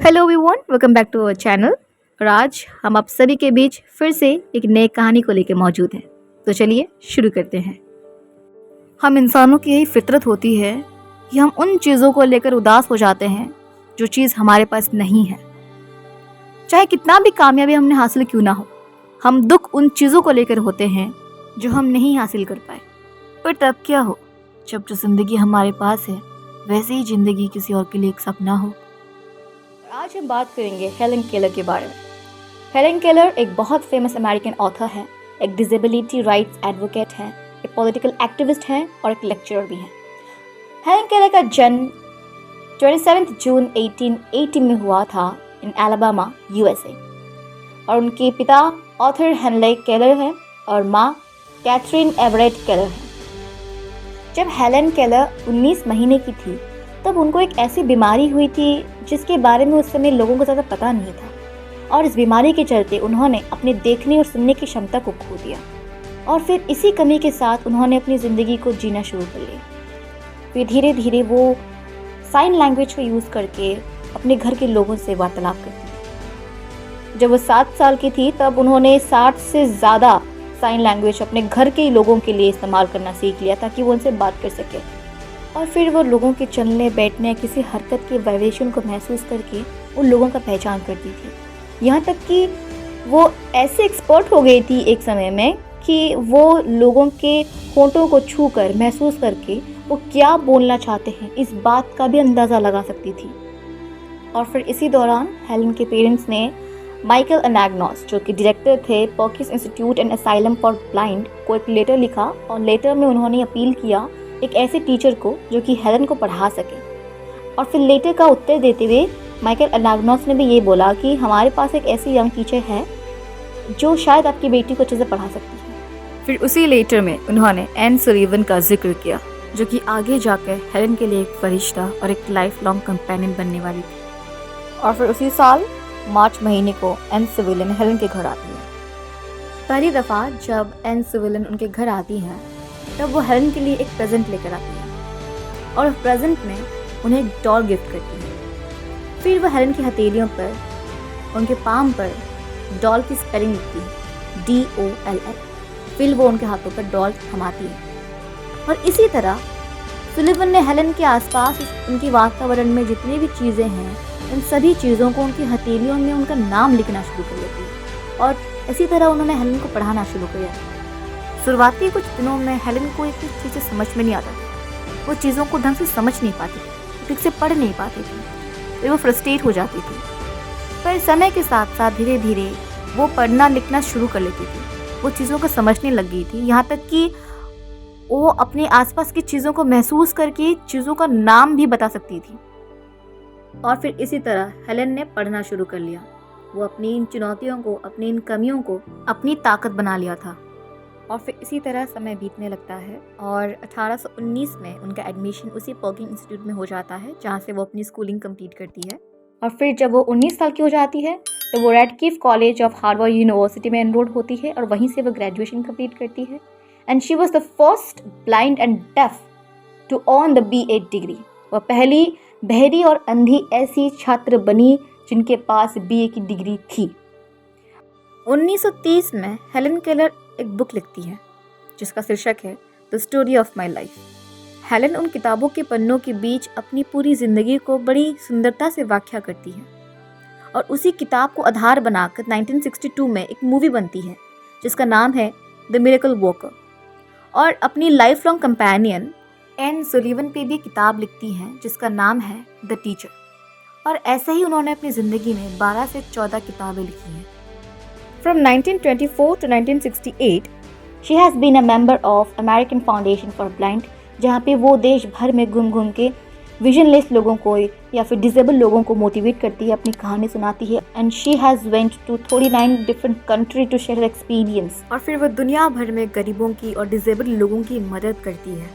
Hello everyone, welcome back to our channel. और आज हम आप सभी के बीच फिर से एक नई कहानी को लेकर मौजूद हैं। तो चलिए शुरू करते हैं। हम इंसानों की यही फितरत होती है कि हम उन चीज़ों को लेकर उदास हो जाते हैं जो चीज़ हमारे पास नहीं है। चाहे कितना भी कामयाबी हमने हासिल क्यों ना हो, हम दुख उन चीज़ों को लेकर होते हैं जो हम नहीं हासिल कर पाए। पर तब क्या हो जब जो ज़िंदगी हमारे पास है वैसे ही ज़िंदगी किसी और के लिए एक सपना हो। आज हम बात करेंगे हेलन केलर के बारे में। हेलन केलर एक बहुत फेमस अमेरिकन ऑथर है, एक डिसेबिलिटी राइट्स एडवोकेट है, एक पॉलिटिकल एक्टिविस्ट है और एक लेक्चरर भी है। हेलन केलर का जन्म 27 जून 1880 में हुआ था इन अलाबामा, यूएसए। और उनके पिता ऑथर हेनले केलर हैं और माँ कैथरीन एवरेट केलर हैं। जब हेलन केलर 19 महीने की थी तब उनको एक ऐसी बीमारी हुई थी जिसके बारे में उस समय लोगों को ज़्यादा पता नहीं था, और इस बीमारी के चलते उन्होंने अपने देखने और सुनने की क्षमता को खो दिया। और फिर इसी कमी के साथ उन्होंने अपनी ज़िंदगी को जीना शुरू कर लिया। फिर धीरे धीरे वो साइन लैंग्वेज का यूज़ करके अपने घर के लोगों से वार्तालाप करती थी। जब वो 7 साल की थी तब उन्होंने 60 से ज़्यादा साइन लैंग्वेज अपने घर के लोगों के लिए इस्तेमाल करना सीख लिया ताकि वो उनसे बात कर सके। और फिर वो लोगों के चलने बैठने किसी हरकत के वाइब्रेशन को महसूस करके उन लोगों का पहचान करती थी। यहाँ तक कि वो ऐसे एक्सपर्ट हो गई थी एक समय में कि वो लोगों के होंठों को छूकर महसूस करके वो क्या बोलना चाहते हैं इस बात का भी अंदाज़ा लगा सकती थी। और फिर इसी दौरान हेलन के पेरेंट्स ने माइकल अनाग्नोस, जो कि डायरेक्टर थे Perkins institute and asylum for blind, को एक लेटर लिखा। और लेटर में उन्होंने अपील किया एक ऐसे टीचर को जो कि हेलन को पढ़ा सके। और फिर लेटर का उत्तर देते हुए माइकल अनाग्नोस ने भी ये बोला कि हमारे पास एक ऐसी यंग टीचर है जो शायद आपकी बेटी को अच्छे से पढ़ा सकती है। फिर उसी लेटर में उन्होंने एन सुलिवन का जिक्र किया, जो कि आगे जाकर हेलन के लिए एक फरिश्ता और एक लाइफ लॉन्ग कंपेनियन बनने वाली थी। और फिर उसी साल मार्च महीने को एन सुलिवन हेलन के घर आती है। पहली दफ़ा जब एन सुलिवन उनके घर आती हैं तब वो हेलन के लिए एक प्रेजेंट लेकर आती है और प्रेजेंट में उन्हें एक डॉल गिफ्ट करती है। फिर वो हेलन की हथेलियों पर, उनके पाम पर डॉल की स्पेलिंग लिखती है, DOLL। फिर वो उनके हाथों पर डॉल थमाती है। और इसी तरह सुलिवन ने हेलन के आसपास उनके वातावरण में जितनी भी चीज़ें हैं उन सभी चीज़ों को उनकी हथेलियों में उनका नाम लिखना शुरू कर देती है। और इसी तरह उन्होंने हेलन को पढ़ाना शुरू किया। शुरुआती कुछ दिनों में हेलन को एक चीज़ें समझ में नहीं आता था। वो चीज़ों को ढंग से समझ नहीं पाती थी, ठीक से पढ़ नहीं पाती थी, फिर वो फ्रस्ट्रेट हो जाती थी। पर समय के साथ साथ धीरे धीरे वो पढ़ना लिखना शुरू कर लेती थी। वो चीज़ों को समझने लग गई थी, यहाँ तक कि वो अपने आसपास की चीज़ों को महसूस करके चीज़ों का नाम भी बता सकती थी। और फिर इसी तरह हेलन ने पढ़ना शुरू कर लिया। वो अपनी इन चुनौतियों को, अपनी इन कमियों को अपनी ताकत बना लिया था। और फिर इसी तरह समय बीतने लगता है और 1819 में उनका एडमिशन उसी पर्किंस इंस्टीट्यूट में हो जाता है जहाँ से वो अपनी स्कूलिंग कंप्लीट करती है। और फिर जब वो 19 साल की हो जाती है तो वो Radcliffe college of Harvard university में एनरोल होती है और वहीं से वो ग्रेजुएशन कंप्लीट करती है। And she was the first blind and deaf to earn the BA degree. वह पहली बहरी और अंधी ऐसी छात्र बनी जिनके पास BA की डिग्री थी। 1930 में हेलन केलर एक बुक लिखती है जिसका शीर्षक है the story of my life. Helen उन किताबों के पन्नों के बीच अपनी पूरी ज़िंदगी को बड़ी सुंदरता से व्याख्या करती है। और उसी किताब को आधार बनाकर 1962 में एक मूवी बनती है जिसका नाम है द मिरेकल वॉकर। और अपनी lifelong companion Anne Sullivan पे भी किताब लिखती हैं जिसका नाम है द टीचर। और ऐसे ही उन्होंने अपनी ज़िंदगी में 12 से 14 किताबें लिखी हैं। From 1924 to 1968, she has been a member of American Foundation for Blind, जहाँ पे वो देश भर में घूम घूम के विजनलेस लोगों को या फिर डिसेबल लोगों को मोटिवेट करती है, अपनी कहानी सुनाती है। And she has went to 39 different country to share experience. और फिर वो दुनिया भर में गरीबों की और डिसेबल लोगों की मदद करती है।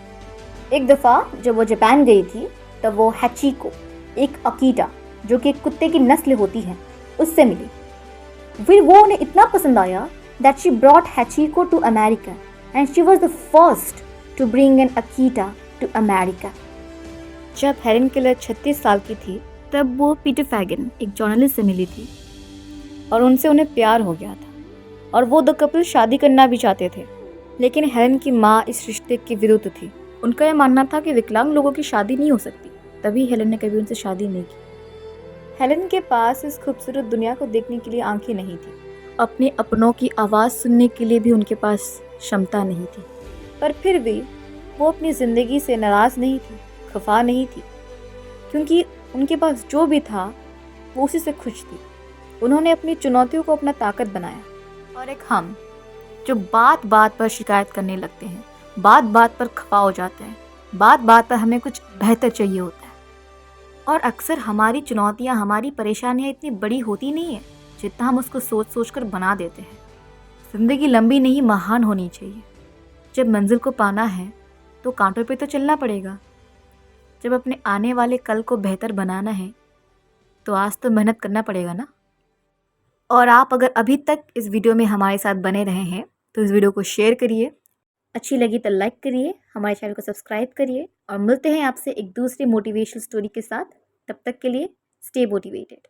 एक दफ़ा जब वो जापान गई थी तब वो हैचिको, एक अकीटा जो कि कुत्ते की नस्ल होती है, उससे मिली। फिर वो उन्हें इतना पसंद आया that she brought Hachiko to America and she was the first to bring an Akita to America. जब हेलन केलर 36 साल की थी तब वो पीटर फैगन एक जर्नलिस्ट से मिली थी और उनसे उन्हें प्यार हो गया था और वो दो कपल शादी करना भी चाहते थे। लेकिन हेलन की माँ इस रिश्ते के विरुद्ध थी। उनका यह मानना था कि विकलांग लोगों की शादी नहीं हो सकती। तभी हेलन ने कभी उनसे शादी नहीं की। हेलन के पास इस खूबसूरत दुनिया को देखने के लिए आंखें नहीं थी। अपने अपनों की आवाज़ सुनने के लिए भी उनके पास क्षमता नहीं थी। पर फिर भी वो अपनी ज़िंदगी से नाराज़ नहीं थी, खफा नहीं थी, क्योंकि उनके पास जो भी था वो उसी से खुश थी। उन्होंने अपनी चुनौतियों को अपना ताकत बनाया। और एक हम जो बात बात पर शिकायत करने लगते हैं, बात बात पर खफा हो जाते हैं, बात बात पर हमें कुछ बेहतर चाहिए होता है। और अक्सर हमारी चुनौतियाँ, हमारी परेशानियाँ इतनी बड़ी होती नहीं है जितना हम उसको सोच सोच कर बना देते हैं। ज़िंदगी लंबी नहीं, महान होनी चाहिए। जब मंजिल को पाना है तो कांटों पे तो चलना पड़ेगा। जब अपने आने वाले कल को बेहतर बनाना है तो आज तो मेहनत करना पड़ेगा ना। और आप अगर अभी तक इस वीडियो में हमारे साथ बने रहे हैं तो इस वीडियो को शेयर करिए, अच्छी लगी तो लाइक करिए, हमारे चैनल को सब्सक्राइब करिए और मिलते हैं आपसे एक दूसरी मोटिवेशनल स्टोरी के साथ। तब तक के लिए स्टे मोटिवेटेड।